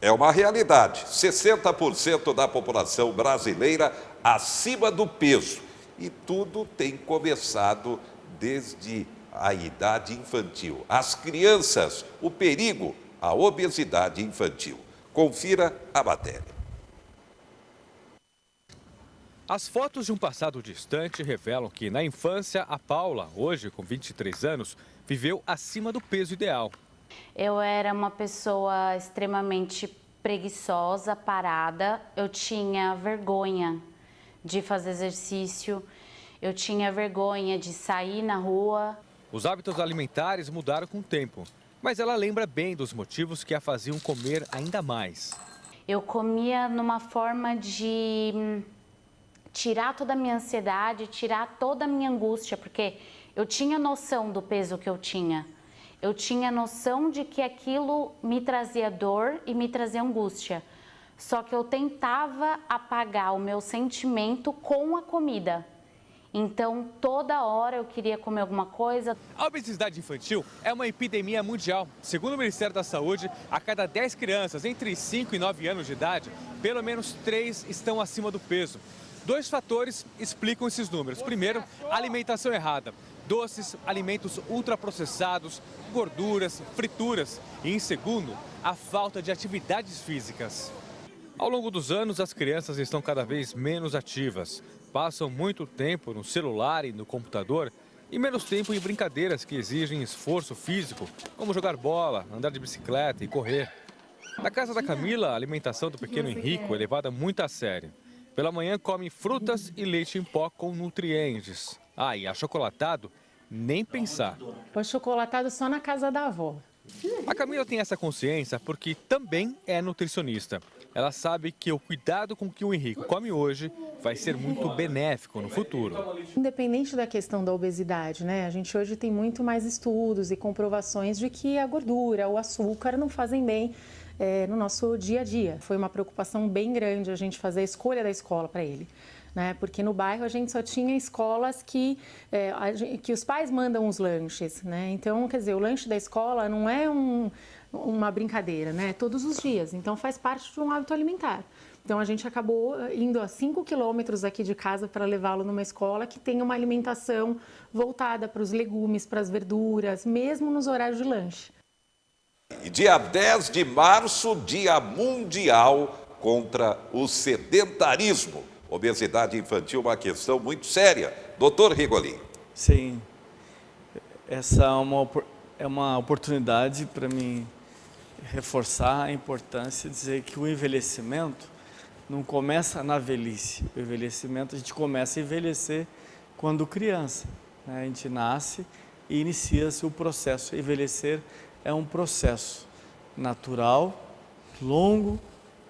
É uma realidade. 60% da população brasileira acima do peso. E tudo tem começado desde a idade infantil. As crianças, o perigo, a obesidade infantil. Confira a matéria. As fotos de um passado distante revelam que, na infância, a Paula, hoje com 23 anos, viveu acima do peso ideal. Eu era uma pessoa extremamente preguiçosa, parada. Eu tinha vergonha de fazer exercício, eu tinha vergonha de sair na rua. Os hábitos alimentares mudaram com o tempo, mas ela lembra bem dos motivos que a faziam comer ainda mais. Eu comia numa forma de tirar toda a minha ansiedade, tirar toda a minha angústia, porque eu tinha noção do peso que eu tinha. Eu tinha noção de que aquilo me trazia dor e me trazia angústia. Só que eu tentava apagar o meu sentimento com a comida. Então, toda hora eu queria comer alguma coisa. A obesidade infantil é uma epidemia mundial. Segundo o Ministério da Saúde, a cada 10 crianças entre 5 e 9 anos de idade, pelo menos 3 estão acima do peso. 2 fatores explicam esses números. Primeiro, a alimentação errada. Doces, alimentos ultraprocessados, gorduras, frituras. E em segundo, a falta de atividades físicas. Ao longo dos anos, as crianças estão cada vez menos ativas. Passam muito tempo no celular e no computador e menos tempo em brincadeiras que exigem esforço físico, como jogar bola, andar de bicicleta e correr. Na casa da Camila, a alimentação do pequeno Henrico é levada muito a sério. Pela manhã come frutas e leite em pó com nutrientes. Ah, e achocolatado, nem pensar. O achocolatado só na casa da avó. A Camila tem essa consciência porque também é nutricionista. Ela sabe que o cuidado com que o Henrico come hoje vai ser muito benéfico no futuro. Independente da questão da obesidade, né? A gente hoje tem muito mais estudos e comprovações de que a gordura, o açúcar não fazem bem no nosso dia a dia. Foi uma preocupação bem grande a gente fazer a escolha da escola para ele. Né? Porque no bairro a gente só tinha escolas que os pais mandam os lanches, né? Então, quer dizer, o lanche da escola não é uma brincadeira, né? Todos os dias. Então, faz parte de um hábito alimentar. Então, a gente acabou indo a 5 quilômetros aqui de casa para levá-lo numa escola que tenha uma alimentação voltada para os legumes, para as verduras, mesmo nos horários de lanche. E dia 10 de março, Dia Mundial contra o Sedentarismo. Obesidade infantil, uma questão muito séria. Doutor Rigolin. Sim, essa é uma oportunidade para mim reforçar a importância de dizer que o envelhecimento não começa na velhice. O envelhecimento, a gente começa a envelhecer quando criança, né? A gente nasce e inicia-se o processo. Envelhecer é um processo natural, longo,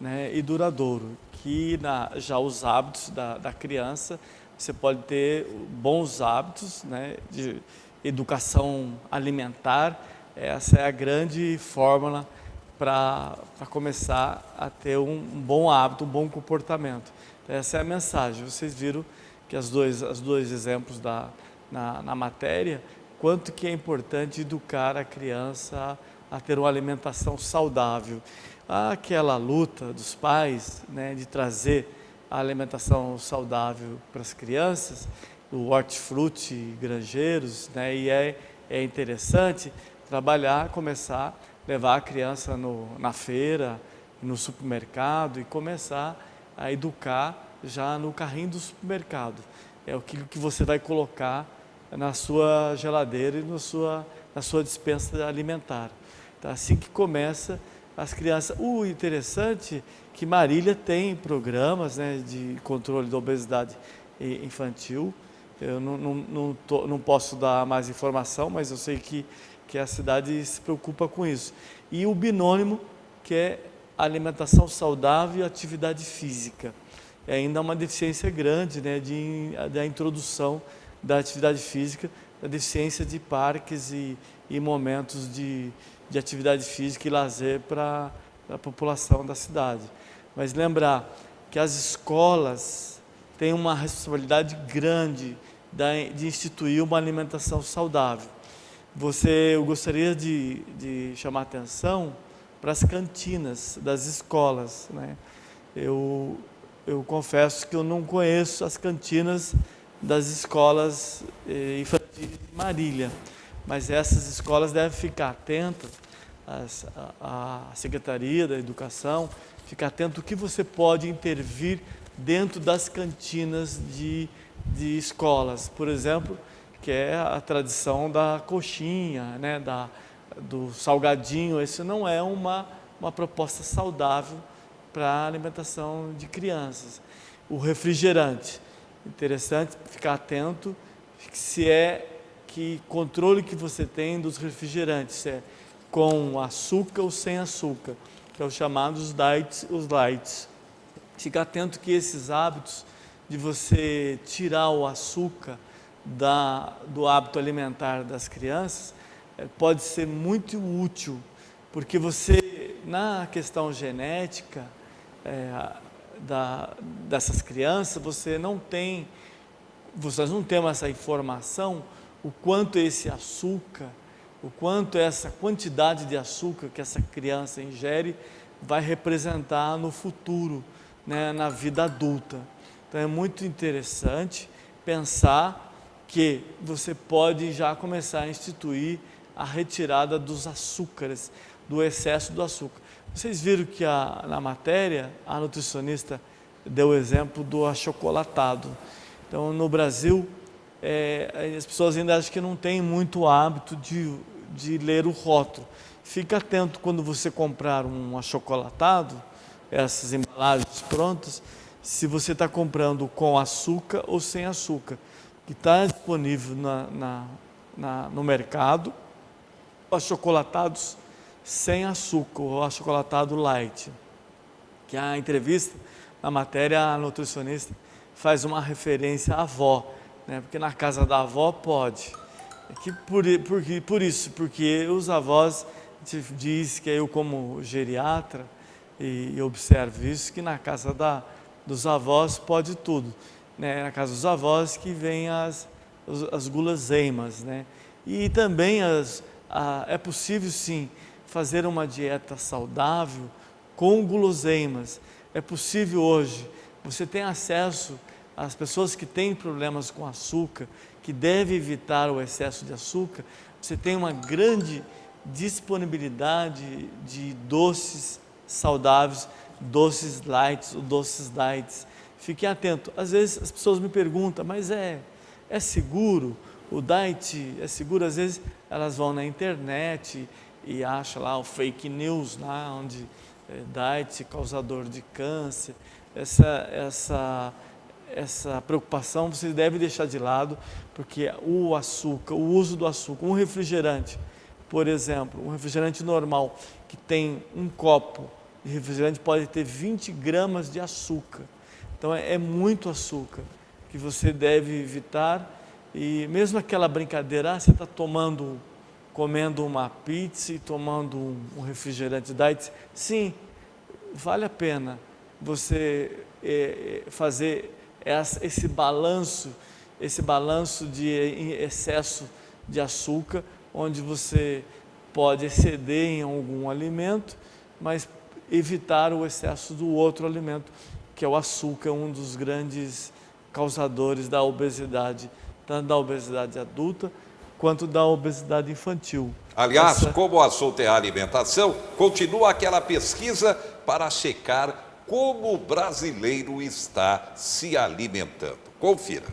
né, e duradouro, que já os hábitos da criança, você pode ter bons hábitos, né, de educação alimentar. Essa é a grande fórmula para começar a ter um bom hábito, um bom comportamento. Essa é a mensagem. Vocês viram que os dois exemplos na matéria, quanto que é importante educar a criança a ter uma alimentação saudável. Aquela luta dos pais, né, de trazer a alimentação saudável para as crianças, o hortifruti granjeiros, né, e é interessante começar a levar a criança na feira, no supermercado e começar a educar já no carrinho do supermercado. É aquilo que você vai colocar na sua geladeira e na sua despensa alimentar. Então, assim que começa as crianças. O interessante é que Marília tem programas, né, de controle da obesidade infantil. Eu não posso dar mais informação, mas eu sei que a cidade se preocupa com isso. E o binônimo, que é alimentação saudável e atividade física. É ainda uma deficiência grande, né, da introdução da atividade física, da deficiência de parques e momentos de atividade física e lazer para a população da cidade. Mas lembrar que as escolas têm uma responsabilidade grande de instituir uma alimentação saudável. Eu gostaria de chamar a atenção para as cantinas das escolas, né? Eu confesso que eu não conheço as cantinas das escolas infantis de Marília, mas essas escolas devem ficar atentas, a Secretaria da Educação, ficar atento o que você pode intervir dentro das cantinas de escolas, por exemplo, que é a tradição da coxinha, né, do salgadinho. Isso não é uma proposta saudável para a alimentação de crianças. O refrigerante, interessante ficar atento se que controle que você tem dos refrigerantes, se é com açúcar ou sem açúcar, que é os chamados diets, os lights. Fica atento que esses hábitos de você tirar o açúcar do hábito alimentar das crianças pode ser muito útil, porque você, na questão genética dessas crianças, vocês não têm essa informação, o quanto esse açúcar, o quanto essa quantidade de açúcar que essa criança ingere vai representar no futuro, né, na vida adulta. Então é muito interessante pensar que você pode já começar a instituir a retirada dos açúcares, do excesso do açúcar. Vocês viram que na matéria a nutricionista deu o exemplo do achocolatado. Então no Brasil as pessoas ainda acham que não tem muito hábito de ler o rótulo. Fica atento quando você comprar um achocolatado, essas embalagens prontas, se você está comprando com açúcar ou sem açúcar, que está disponível no mercado, achocolatados sem açúcar, ou achocolatado light. Que a entrevista, na matéria, a nutricionista faz uma referência à avó, né? Porque na casa da avó pode. Porque os avós, diz que eu como geriatra, e observo isso, que na casa dos avós pode tudo, né? Na casa dos avós que vem as guloseimas, né? E também é possível sim fazer uma dieta saudável com guloseimas. É possível hoje, você tem acesso às pessoas que têm problemas com açúcar, que devem evitar o excesso de açúcar. Você tem uma grande disponibilidade de doces saudáveis, doces light ou doces diets. Fiquem atentos. Às vezes as pessoas me perguntam, mas é seguro? O diet é seguro? Às vezes elas vão na internet e acham lá o fake news, lá onde diet causador de câncer. Essa preocupação você deve deixar de lado, porque o açúcar, o uso do açúcar, um refrigerante, por exemplo, um refrigerante normal que tem um copo de refrigerante pode ter 20 gramas de açúcar. Então é muito açúcar que você deve evitar. E mesmo aquela brincadeira, você está comendo uma pizza e tomando um refrigerante diet, sim, vale a pena você fazer esse balanço de excesso de açúcar, onde você pode exceder em algum alimento, mas evitar o excesso do outro alimento, que é o açúcar, um dos grandes causadores da obesidade, tanto da obesidade adulta quanto da obesidade infantil. Aliás, como o assunto é a alimentação, continua aquela pesquisa para checar como o brasileiro está se alimentando. Confira.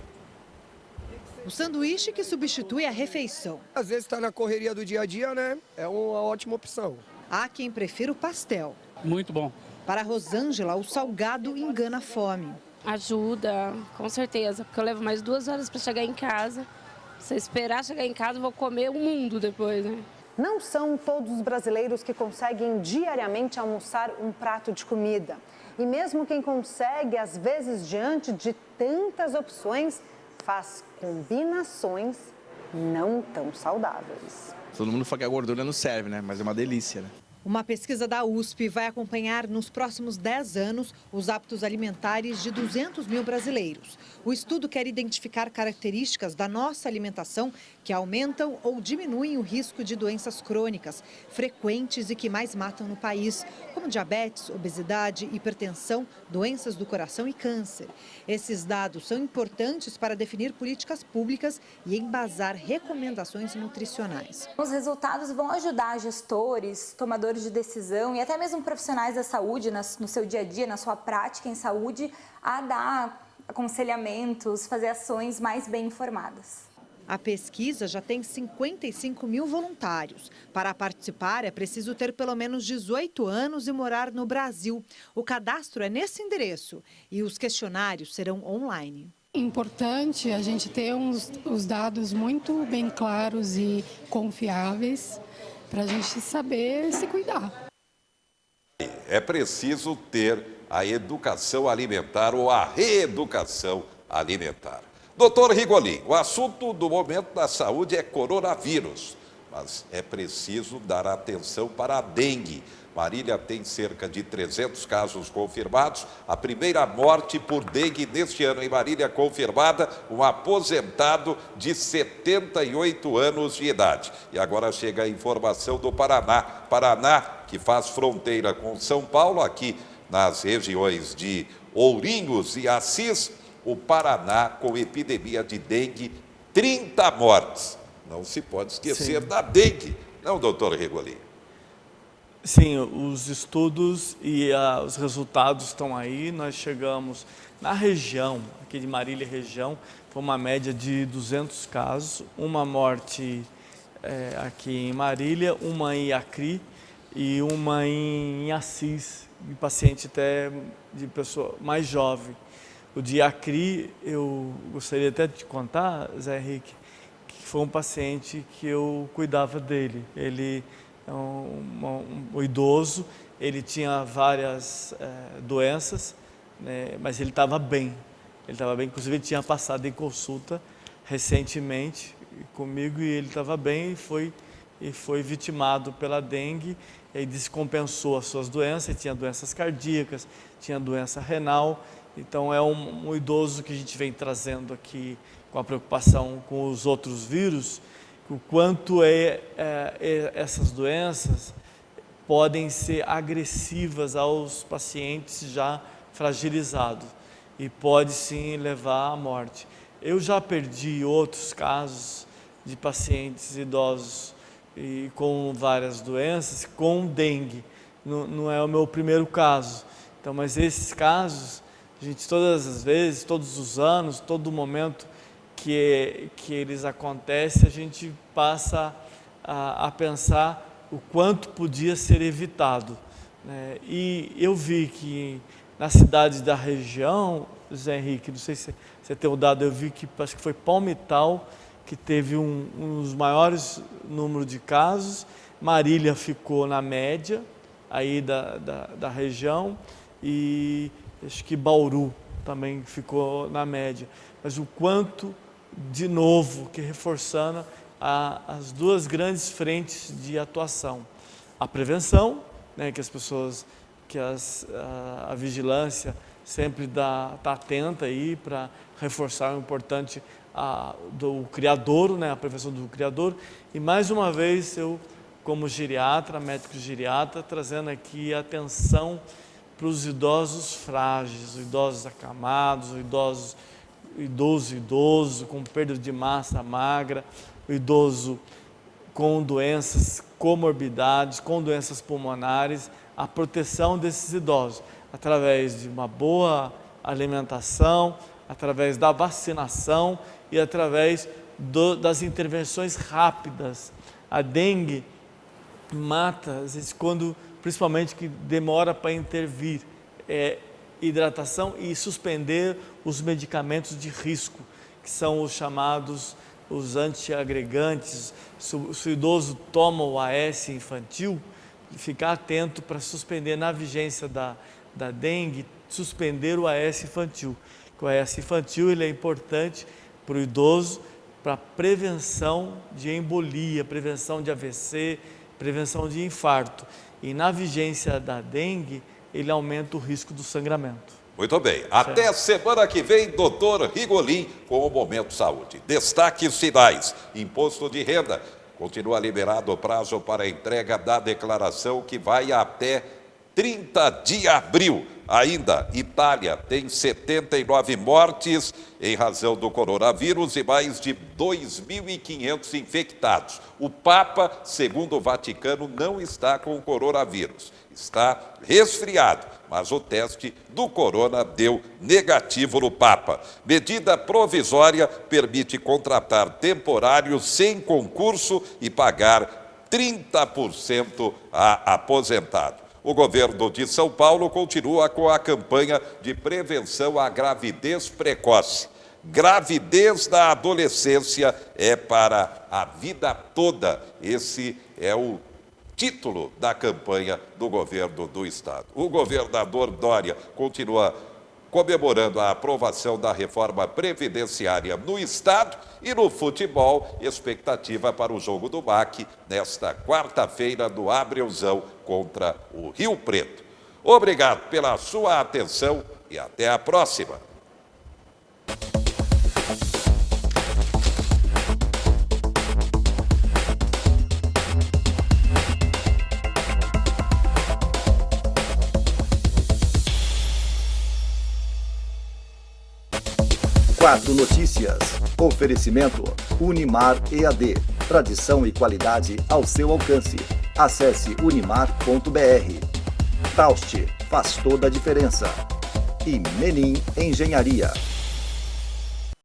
O sanduíche que substitui a refeição. Às vezes está na correria do dia a dia, né? É uma ótima opção. Há quem prefira o pastel. Muito bom. Para Rosângela, o salgado engana a fome. Ajuda, com certeza, porque eu levo mais 2 horas para chegar em casa. Se eu esperar chegar em casa, eu vou comer o mundo depois, né? Não são todos os brasileiros que conseguem diariamente almoçar um prato de comida. E mesmo quem consegue, às vezes, diante de tantas opções, faz combinações não tão saudáveis. Todo mundo fala que a gordura não serve, né? Mas é uma delícia, né? Uma pesquisa da USP vai acompanhar nos próximos 10 anos os hábitos alimentares de 200 mil brasileiros. O estudo quer identificar características da nossa alimentação que aumentam ou diminuem o risco de doenças crônicas, frequentes e que mais matam no país, como diabetes, obesidade, hipertensão, doenças do coração e câncer. Esses dados são importantes para definir políticas públicas e embasar recomendações nutricionais. Os resultados vão ajudar gestores, tomadores de decisão e até mesmo profissionais da saúde no seu dia a dia, na sua prática em saúde, a dar aconselhamentos, fazer ações mais bem informadas. A pesquisa já tem 55 mil voluntários. Para participar, é preciso ter pelo menos 18 anos e morar no Brasil. O cadastro é nesse endereço e os questionários serão online. Importante a gente ter os dados muito bem claros e confiáveis para a gente saber se cuidar. É preciso ter a educação alimentar ou a reeducação alimentar. Doutor Rigolim, o assunto do momento da saúde é coronavírus, mas é preciso dar atenção para a dengue. Marília tem cerca de 300 casos confirmados. A primeira morte por dengue neste ano em Marília confirmada, um aposentado de 78 anos de idade. E agora chega a informação do Paraná. Paraná, que faz fronteira com São Paulo, aqui nas regiões de Ourinhos e Assis, o Paraná com epidemia de dengue, 30 mortes. Não se pode esquecer da dengue, não, doutor Rigolim? Sim, os estudos e os resultados estão aí. Nós chegamos na região, aqui de Marília região, foi uma média de 200 casos, uma morte aqui em Marília, uma em Acri e uma em Assis, de paciente até de pessoa mais jovem. O de Acri, eu gostaria até de contar, Zé Henrique, que foi um paciente que eu cuidava dele. Ele é um idoso, ele tinha várias doenças, né, mas ele estava bem. Ele estava bem, inclusive ele tinha passado em consulta recentemente comigo e ele estava bem e foi vitimado pela dengue. E aí descompensou as suas doenças, ele tinha doenças cardíacas, tinha doença renal. Então é um idoso que a gente vem trazendo aqui com a preocupação com os outros vírus, o quanto essas doenças podem ser agressivas aos pacientes já fragilizados e pode sim levar à morte. Eu já perdi outros casos de pacientes idosos e com várias doenças, com dengue. Não é o meu primeiro caso. Então, mas esses casos, a gente todas as vezes, todos os anos, todo momento que eles acontecem, a gente passa a pensar o quanto podia ser evitado, né? E eu vi que na cidade da região, Zé Henrique, não sei se você tem o dado, eu vi que acho que foi Palmital, que teve um dos maiores números de casos. Marília ficou na média aí da região e acho que Bauru também ficou na média. Mas o quanto, de novo, que reforçando as duas grandes frentes de atuação. A prevenção, né, que as pessoas, a vigilância sempre está atenta aí para reforçar o importante do criador, né, a prevenção do criador. E mais uma vez eu, como geriatra, médico geriatra, trazendo aqui a atenção para os idosos frágeis, os idosos acamados, o idoso com perda de massa magra, o idoso com doenças, comorbidades, com doenças pulmonares, a proteção desses idosos através de uma boa alimentação, através da vacinação e através das intervenções rápidas. A dengue mata, às vezes, principalmente que demora para intervir, hidratação e suspender os medicamentos de risco, que são os chamados, os antiagregantes. Se o idoso toma o AS infantil, ficar atento para suspender na vigência da dengue, suspender o AS infantil. O AS infantil ele é importante para o idoso, para prevenção de embolia, prevenção de AVC, prevenção de infarto. E na vigência da dengue, ele aumenta o risco do sangramento. Muito bem. Até semana que vem, doutor Rigolin com o Momento Saúde. Destaques finais. Imposto de renda. Continua liberado o prazo para a entrega da declaração, que vai até 30 de abril. Ainda, Itália tem 79 mortes em razão do coronavírus e mais de 2.500 infectados. O Papa, segundo o Vaticano, não está com o coronavírus. Está resfriado, mas o teste do corona deu negativo no Papa. Medida provisória permite contratar temporários sem concurso e pagar 30% a aposentado. O governo de São Paulo continua com a campanha de prevenção à gravidez precoce. Gravidez na adolescência é para a vida toda. Esse é o título da campanha do governo do estado. O governador Dória continua comemorando a aprovação da reforma previdenciária no estado e no futebol, expectativa para o jogo do MAC nesta quarta-feira no Abreuzão contra o Rio Preto. Obrigado pela sua atenção e até a próxima. Quatro Notícias. Oferecimento Unimar EAD. Tradição e qualidade ao seu alcance. Acesse unimar.br. Taust, faz toda a diferença. E Menin Engenharia.